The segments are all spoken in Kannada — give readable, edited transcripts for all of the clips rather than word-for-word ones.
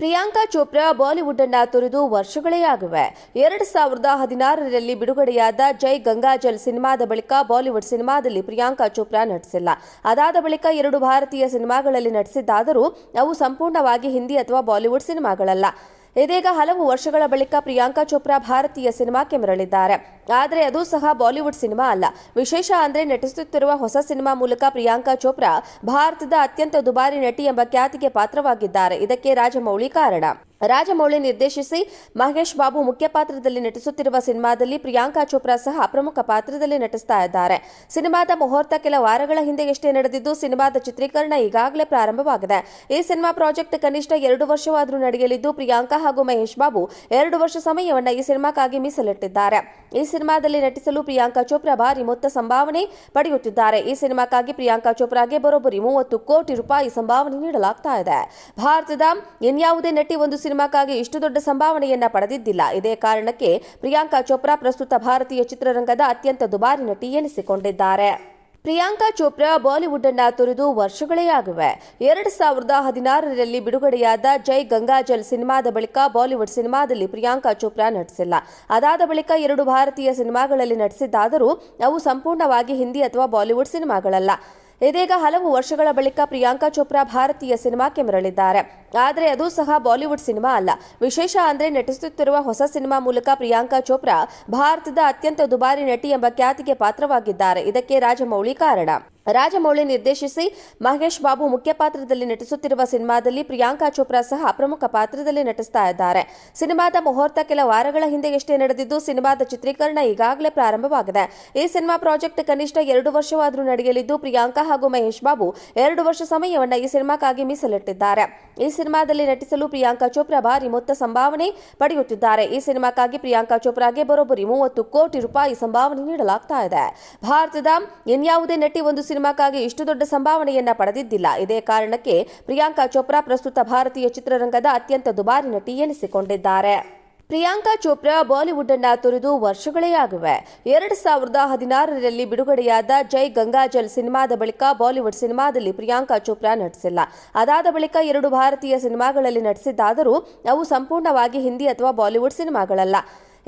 ಪ್ರಿಯಾಂಕಾ ಚೋಪ್ರಾ ಬಾಲಿವುಡ್ ಅನ್ನ ತೊರೆದು ವರ್ಷಗಳೇ ಆಗಿವೆ. 2016ರಲ್ಲಿ ಬಿಡುಗಡೆಯಾದ ಜೈ ಗಂಗಾಜಲ್ ಸಿನಿಮಾದ ಬಳಿಕ ಬಾಲಿವುಡ್ ಸಿನಿಮಾದಲ್ಲಿ ಪ್ರಿಯಾಂಕಾ ಚೋಪ್ರಾ ನಟಿಸಿಲ್ಲ. ಅದಾದ ಬಳಿಕ 2 ಭಾರತೀಯ ಸಿನಿಮಾಗಳಲ್ಲಿ ನಟಿಸಿದ್ದಾದರೂ ಅವು ಸಂಪೂರ್ಣವಾಗಿ ಹಿಂದಿ ಅಥವಾ ಬಾಲಿವುಡ್ ಸಿನಿಮಾಗಳಲ್ಲ. ಇದೀಗ ಹಲವು ವರ್ಷಗಳ ಬಳಿಕ ಪ್ರಿಯಾಂಕಾ ಚೋಪ್ರಾ ಭಾರತೀಯ ಸಿನಿಮಾಕ್ಕೆ ಮರಳಿದ್ದಾರೆ. ಆದರೆ ಅದು ಸಹ ಬಾಲಿವುಡ್ ಸಿನಿಮಾ ಅಲ್ಲ. ವಿಶೇಷ ಅಂದ್ರೆ ನಟಿಸುತ್ತಿರುವ ಹೊಸ ಸಿನಿಮಾ ಮೂಲಕ ಪ್ರಿಯಾಂಕಾ ಚೋಪ್ರಾ ಭಾರತದ ಅತ್ಯಂತ ದುಬಾರಿ ನಟಿ ಎಂಬ ಖ್ಯಾತಿಗೆ ಪಾತ್ರವಾಗಿದ್ದಾರೆ. ಇದಕ್ಕೆ ರಾಜಮೌಳಿ ಕಾರಣ. ರಾಜಮೌಳಿ ನಿರ್ದೇಶಿಸಿ ಮಹೇಶ್ ಬಾಬು ಮುಖ್ಯ ಪಾತ್ರದಲ್ಲಿ ನಟಿಸುತ್ತಿರುವ ಸಿನಿಮಾದಲ್ಲಿ ಪ್ರಿಯಾಂಕಾ ಚೋಪ್ರಾ ಸಹ ಪ್ರಮುಖ ಪಾತ್ರದಲ್ಲಿ ನಟಿಸ್ತಾ ಇದ್ದಾರೆ. ಸಿನಿಮಾದ ಮುಹೂರ್ತ ಕೆಲ ವಾರಗಳ ಹಿಂದೆಯಷ್ಟೇ ನಡೆದಿದ್ದು, ಸಿನಿಮಾದ ಚಿತ್ರೀಕರಣ ಈಗಾಗಲೇ ಪ್ರಾರಂಭವಾಗಿದೆ. ಈ ಸಿನಿಮಾ ಪ್ರಾಜೆಕ್ಟ್ ಕನಿಷ್ಠ 2 ವರ್ಷವಾದರೂ ನಡೆಯಲಿದ್ದು, ಪ್ರಿಯಾಂಕಾ ಹಾಗೂ ಮಹೇಶ್ ಬಾಬು 2 ವರ್ಷ ಸಮಯವನ್ನು ಈ ಸಿನಿಮಾಕ್ಕಾಗಿ ಮೀಸಲಿಟ್ಟಿದ್ದಾರೆ. ಈ ಸಿನಿಮಾದಲ್ಲಿ ನಟಿಸಲು ಪ್ರಿಯಾಂಕಾ ಚೋಪ್ರಾ ಭಾರಿ ಮೊತ್ತ ಸಂಭಾವನೆ ಪಡೆಯುತ್ತಿದ್ದಾರೆ. ಈ ಸಿನಿಮಾಕ್ಕಾಗಿ ಪ್ರಿಯಾಂಕಾ ಚೋಪ್ರಾಗೆ ಬರೋಬ್ಬರಿ 30 ಕೋಟಿ ರೂಪಾಯಿ ಸಂಭಾವನೆ ನೀಡಲಾಗ್ತಾ ಇದೆ. ಭಾರತದ ಇನ್ಯಾವುದೇ ನಟಿ ಒಂದು ಸಿನಿಮಾಕ್ಕಾಗಿ ಇಷ್ಟು ದೊಡ್ಡ ಸಂಭಾವನೆಯನ್ನ ಪಡೆದಿದ್ದಿಲ್ಲ. ಇದೇ ಕಾರಣಕ್ಕೆ ಪ್ರಿಯಾಂಕಾ ಚೋಪ್ರಾ ಪ್ರಸ್ತುತ ಭಾರತೀಯ ಚಿತ್ರರಂಗದ ಅತ್ಯಂತ ದುಬಾರಿ ನಟಿ ಎನಿಸಿಕೊಂಡಿದ್ದಾರೆ. ಪ್ರಿಯಾಂಕಾ ಚೋಪ್ರಾ ಬಾಲಿವುಡ್ ಅನ್ನ ತೊರೆದು ವರ್ಷಗಳೇ ಆಗಿವೆ. 2016ರಲ್ಲಿ ಬಿಡುಗಡೆಯಾದ ಜೈ ಗಂಗಾಜಲ್ ಸಿನಿಮಾದ ಬಳಿಕ ಬಾಲಿವುಡ್ ಸಿನಿಮಾದಲ್ಲಿ ಪ್ರಿಯಾಂಕಾ ಚೋಪ್ರಾ ನಟಿಸಿಲ್ಲ. ಅದಾದ ಬಳಿಕ 2 ಭಾರತೀಯ ಸಿನಿಮಾಗಳಲ್ಲಿ ನಟಿಸಿದ್ದಾದರೂ ಅವು ಸಂಪೂರ್ಣವಾಗಿ ಹಿಂದಿ ಅಥವಾ ಬಾಲಿವುಡ್ ಸಿನಿಮಾಗಳಲ್ಲ. ಇದೀಗ ಹಲವು ವರ್ಷಗಳ ಬಳಿಕ ಪ್ರಿಯಾಂಕಾ ಚೋಪ್ರಾ ಭಾರತೀಯ ಸಿನಿಮಾಕ್ಕೆ ಮರಳಿದ್ದಾರೆ. ಆದರೆ ಅದು ಸಹ ಬಾಲಿವುಡ್ ಸಿನಿಮಾ ಅಲ್ಲ. ವಿಶೇಷ ಅಂದ್ರೆ ನಟಿಸುತ್ತಿರುವ ಹೊಸ ಸಿನಿಮಾ ಮೂಲಕ ಪ್ರಿಯಾಂಕಾ ಚೋಪ್ರಾ ಭಾರತದ ಅತ್ಯಂತ ದುಬಾರಿ ನಟಿ ಎಂಬ ಖ್ಯಾತಿಗೆ ಪಾತ್ರವಾಗಿದ್ದಾರೆ. ಇದಕ್ಕೆ ರಾಜಮೌಳಿ ಕಾರಣ. ರಾಜಮೌಳಿ ನಿರ್ದೇಶಿಸಿ ಮಹೇಶ್ ಬಾಬು ಮುಖ್ಯ ಪಾತ್ರದಲ್ಲಿ ನಟಿಸುತ್ತಿರುವ ಸಿನಿಮಾದಲ್ಲಿ ಪ್ರಿಯಾಂಕಾ ಚೋಪ್ರಾ ಸಹ ಪ್ರಮುಖ ಪಾತ್ರದಲ್ಲಿ ನಟಿಸ್ತಾ ಇದ್ದಾರೆ. ಸಿನಿಮಾದ ಮುಹೂರ್ತ ಕೆಲ ವಾರಗಳ ಹಿಂದೆಯಷ್ಟೇ ನಡೆದಿದ್ದು, ಸಿನಿಮಾದ ಚಿತ್ರೀಕರಣ ಈಗಾಗಲೇ ಪ್ರಾರಂಭವಾಗಿದೆ. ಈ ಸಿನಿಮಾ ಪ್ರಾಜೆಕ್ಟ್ ಕನಿಷ್ಠ 2 ವರ್ಷವಾದರೂ ನಡೆಯಲಿದ್ದು, ಪ್ರಿಯಾಂಕಾ ಹಾಗೂ ಮಹೇಶ್ ಬಾಬು 2 ವರ್ಷ ಸಮಯವನ್ನು ಈ ಸಿನಿಮಾಕ್ಕಾಗಿ ಮೀಸಲಿಟ್ಟಿದ್ದಾರೆ. ಈ ಸಿನಿಮಾದಲ್ಲಿ ನಟಿಸಲು ಪ್ರಿಯಾಂಕಾ ಚೋಪ್ರಾ ಭಾರಿ ಮೊತ್ತ ಸಂಭಾವನೆ ಪಡೆಯುತ್ತಿದ್ದಾರೆ. ಈ ಸಿನಿಮಾಕ್ಕಾಗಿ ಪ್ರಿಯಾಂಕಾ ಚೋಪ್ರಾಗೆ ಬರೋಬ್ಬರಿ 30 ಕೋಟಿ ರೂಪಾಯಿ ಸಂಭಾವನೆ ನೀಡಲಾಗ್ತಾ ಇದೆ. ಭಾರತದ ಇನ್ಯಾವುದೇ ನಟಿ ಒಂದು ಸಿನಿಮಾಕ್ಕಾಗಿ ಇಷ್ಟು ದೊಡ್ಡ ಸಂಭಾವನೆಯನ್ನ ಪಡೆದಿದ್ದಿಲ್ಲ. ಇದೇ ಕಾರಣಕ್ಕೆ ಪ್ರಿಯಾಂಕಾ ಚೋಪ್ರಾ ಪ್ರಸ್ತುತ ಭಾರತೀಯ ಚಿತ್ರರಂಗದ ಅತ್ಯಂತ ದುಬಾರಿ ನಟಿ ಎನಿಸಿಕೊಂಡಿದ್ದಾರೆ. ಪ್ರಿಯಾಂಕಾ ಚೋಪ್ರಾ ಬಾಲಿವುಡ್ ಅನ್ನ ತೊರೆದು ವರ್ಷಗಳೇ ಆಗಿವೆ. 2016ರಲ್ಲಿ ಬಿಡುಗಡೆಯಾದ ಜೈ ಗಂಗಾಜಲ್ ಸಿನಿಮಾದ ಬಳಿಕ ಬಾಲಿವುಡ್ ಸಿನಿಮಾದಲ್ಲಿ ಪ್ರಿಯಾಂಕಾ ಚೋಪ್ರಾ ನಟಿಸಿಲ್ಲ. ಅದಾದ ಬಳಿಕ 2 ಭಾರತೀಯ ಸಿನಿಮಾಗಳಲ್ಲಿ ನಟಿಸಿದ್ದಾದರೂ ಅವು ಸಂಪೂರ್ಣವಾಗಿ ಹಿಂದಿ ಅಥವಾ ಬಾಲಿವುಡ್ ಸಿನಿಮಾಗಳಲ್ಲ.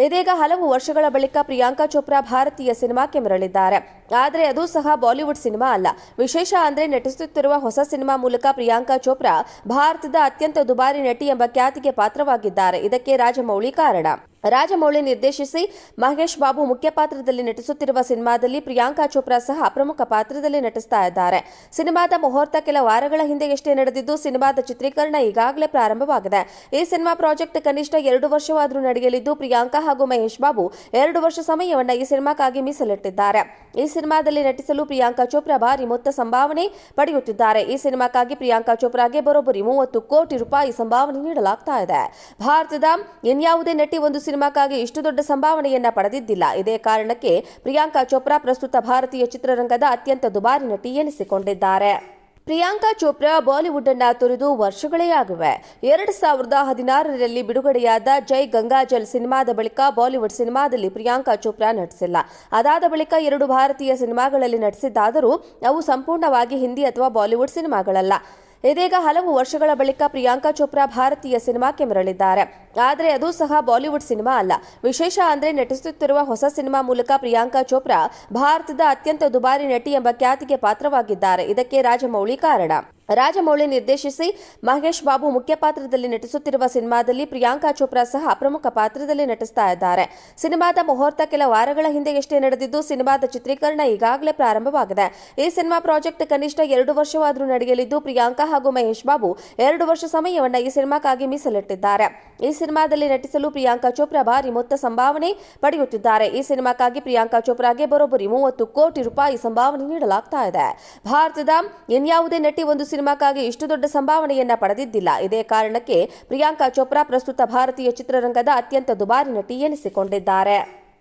ಇದೀಗ ಹಲವು ವರ್ಷಗಳ ಬಳಿಕ ಪ್ರಿಯಾಂಕಾ ಚೋಪ್ರಾ ಭಾರತೀಯ ಸಿನಿಮಾಕ್ಕೆ ಮರಳಿದ್ದಾರೆ. ಆದರೆ ಅದು ಸಹ ಬಾಲಿವುಡ್ ಸಿನಿಮಾ ಅಲ್ಲ. ವಿಶೇಷ ಅಂದ್ರೆ ನಟಿಸುತ್ತಿರುವ ಹೊಸ ಸಿನಿಮಾ ಮೂಲಕ ಪ್ರಿಯಾಂಕಾ ಚೋಪ್ರಾ ಭಾರತದ ಅತ್ಯಂತ ದುಬಾರಿ ನಟಿ ಎಂಬ ಖ್ಯಾತಿಗೆ ಪಾತ್ರವಾಗಿದ್ದಾರೆ. ಇದಕ್ಕೆ ರಾಜಮೌಳಿ ಕಾರಣ. ರಾಜಮೌಳಿ ನಿರ್ದೇಶಿಸಿ ಮಹೇಶ್ ಬಾಬು ಮುಖ್ಯ ಪಾತ್ರದಲ್ಲಿ ನಟಿಸುತ್ತಿರುವ ಸಿನಿಮಾದಲ್ಲಿ ಪ್ರಿಯಾಂಕಾ ಚೋಪ್ರಾ ಸಹ ಪ್ರಮುಖ ಪಾತ್ರದಲ್ಲಿ ನಟಿಸ್ತಾ ಇದ್ದಾರೆ. ಸಿನಿಮಾದ ಮುಹೂರ್ತ ಕೆಲ ವಾರಗಳ ಹಿಂದೆಯಷ್ಟೇ ನಡೆದಿದ್ದು, ಸಿನಿಮಾದ ಚಿತ್ರೀಕರಣ ಈಗಾಗಲೇ ಪ್ರಾರಂಭವಾಗಿದೆ. ಈ ಸಿನಿಮಾ ಪ್ರಾಜೆಕ್ಟ್ ಕನಿಷ್ಠ 2 ವರ್ಷವಾದರೂ ನಡೆಯಲಿದ್ದು, ಪ್ರಿಯಾಂಕಾ ಹಾಗೂ ಮಹೇಶ್ ಬಾಬು 2 ವರ್ಷ ಸಮಯವನ್ನು ಈ ಸಿನಿಮಾಕ್ಕಾಗಿ ಮೀಸಲಿಟ್ಟಿದ್ದಾರೆ. ಈ ಸಿನಿಮಾದಲ್ಲಿ ನಟಿಸಲು ಪ್ರಿಯಾಂಕಾ ಚೋಪ್ರಾ ಭಾರಿ ಮೊತ್ತ ಸಂಭಾವನೆ ಪಡೆಯುತ್ತಿದ್ದಾರೆ. ಈ ಸಿನಿಮಾಕ್ಕಾಗಿ ಪ್ರಿಯಾಂಕಾ ಚೋಪ್ರಾಗೆ ಬರೋಬ್ಬರಿ 30 ಕೋಟಿ ರೂಪಾಯಿ ಸಂಭಾವನೆ ನೀಡಲಾಗ್ತಾ ಇದೆ. ಭಾರತದ ಇನ್ಯಾವುದೇ ನಟಿ ಒಂದು ಸಿನಿಮಾಕ್ಕಾಗಿ ಇಷ್ಟು ದೊಡ್ಡ ಸಂಭಾವನೆಯನ್ನ ಪಡೆದಿದ್ದಿಲ್ಲ. ಇದೇ ಕಾರಣಕ್ಕೆ ಪ್ರಿಯಾಂಕಾ ಚೋಪ್ರಾ ಪ್ರಸ್ತುತ ಭಾರತೀಯ ಚಿತ್ರರಂಗದ ಅತ್ಯಂತ ದುಬಾರಿ ನಟಿ ಎನಿಸಿಕೊಂಡಿದ್ದಾರೆ. ಪ್ರಿಯಾಂಕಾ ಚೋಪ್ರಾ ಬಾಲಿವುಡ್ ಅನ್ನ ತೊರೆದು ವರ್ಷಗಳೇ ಆಗಿವೆ. 2016ರಲ್ಲಿ ಬಿಡುಗಡೆಯಾದ ಜೈ ಗಂಗಾಜಲ್ ಸಿನಿಮಾದ ಬಳಿಕ ಬಾಲಿವುಡ್ ಸಿನಿಮಾದಲ್ಲಿ ಪ್ರಿಯಾಂಕಾ ಚೋಪ್ರಾ ನಟಿಸಿಲ್ಲ. ಅದಾದ ಬಳಿಕ 2 ಭಾರತೀಯ ಸಿನಿಮಾಗಳಲ್ಲಿ ನಟಿಸಿದ್ದಾದರೂ ಅವು ಸಂಪೂರ್ಣವಾಗಿ ಹಿಂದಿ ಅಥವಾ ಬಾಲಿವುಡ್ ಸಿನಿಮಾಗಳಲ್ಲ. ಇದೀಗ ಹಲವು ವರ್ಷಗಳ ಬಳಿಕ ಪ್ರಿಯಾಂಕಾ ಚೋಪ್ರಾ ಭಾರತೀಯ ಸಿನಿಮಾಕ್ಕೆ ಮರಳಿದ್ದಾರೆ. ಆದರೆ ಅದು ಸಹ ಬಾಲಿವುಡ್ ಸಿನಿಮಾ ಅಲ್ಲ. ವಿಶೇಷ ಅಂದ್ರೆ ನಟಿಸುತ್ತಿರುವ ಹೊಸ ಸಿನಿಮಾ ಮೂಲಕ ಪ್ರಿಯಾಂಕಾ ಚೋಪ್ರಾ ಭಾರತದ ಅತ್ಯಂತ ದುಬಾರಿ ನಟಿ ಎಂಬ ಖ್ಯಾತಿಗೆ ಪಾತ್ರವಾಗಿದ್ದಾರೆ. ಇದಕ್ಕೆ ರಾಜಮೌಳಿ ಕಾರಣ. ರಾಜಮೌಳಿ ನಿರ್ದೇಶಿಸಿ ಮಹೇಶ್ ಬಾಬು ಮುಖ್ಯ ಪಾತ್ರದಲ್ಲಿ ನಟಿಸುತ್ತಿರುವ ಸಿನಿಮಾದಲ್ಲಿ ಪ್ರಿಯಾಂಕಾ ಚೋಪ್ರಾ ಸಹ ಪ್ರಮುಖ ಪಾತ್ರದಲ್ಲಿ ನಟಿಸ್ತಾ ಇದ್ದಾರೆ. ಸಿನಿಮಾದ ಮುಹೂರ್ತ ಕೆಲ ವಾರಗಳ ಹಿಂದೆಯಷ್ಟೇ ನಡೆದಿದ್ದು, ಸಿನಿಮಾದ ಚಿತ್ರೀಕರಣ ಈಗಾಗಲೇ ಪ್ರಾರಂಭವಾಗಿದೆ. ಈ ಸಿನಿಮಾ ಪ್ರಾಜೆಕ್ಟ್ ಕನಿಷ್ಠ 2 ವರ್ಷವಾದರೂ ನಡೆಯಲಿದ್ದು, ಪ್ರಿಯಾಂಕಾ ಹಾಗೂ ಮಹೇಶ್ ಬಾಬು 2 ವರ್ಷ ಸಮಯವನ್ನು ಈ ಸಿನಿಮಾಕ್ಕಾಗಿ ಮೀಸಲಿಟ್ಟಿದ್ದಾರೆ. ಈ ಸಿನಿಮಾದಲ್ಲಿ ನಟಿಸಲು ಪ್ರಿಯಾಂಕಾ ಚೋಪ್ರಾ ಭಾರಿ ಮೊತ್ತ ಸಂಭಾವನೆ ಪಡೆಯುತ್ತಿದ್ದಾರೆ. ಈ ಸಿನಿಮಾಕ್ಕಾಗಿ ಪ್ರಿಯಾಂಕಾ ಚೋಪ್ರಾಗೆ ಬರೋಬ್ಬರಿ 30 ಕೋಟಿ ರೂಪಾಯಿ ಸಂಭಾವನೆ ನೀಡಲಾಗ್ತಾ ಇದೆ. ಭಾರತದ ಇನ್ಯಾವುದೇ ನಟಿ ಒಂದು ಸಿನಿಮಾಕ್ಕಾಗಿ ಇಷ್ಟು ದೊಡ್ಡ ಸಂಭಾವನೆಯನ್ನ ಪಡೆದಿದ್ದಿಲ್ಲ. ಇದೇ ಕಾರಣಕ್ಕೆ ಪ್ರಿಯಾಂಕಾ ಚೋಪ್ರಾ ಪ್ರಸ್ತುತ ಭಾರತೀಯ ಚಿತ್ರರಂಗದ ಅತ್ಯಂತ ದುಬಾರಿ ನಟಿ ಎನಿಸಿಕೊಂಡಿದ್ದಾರೆ.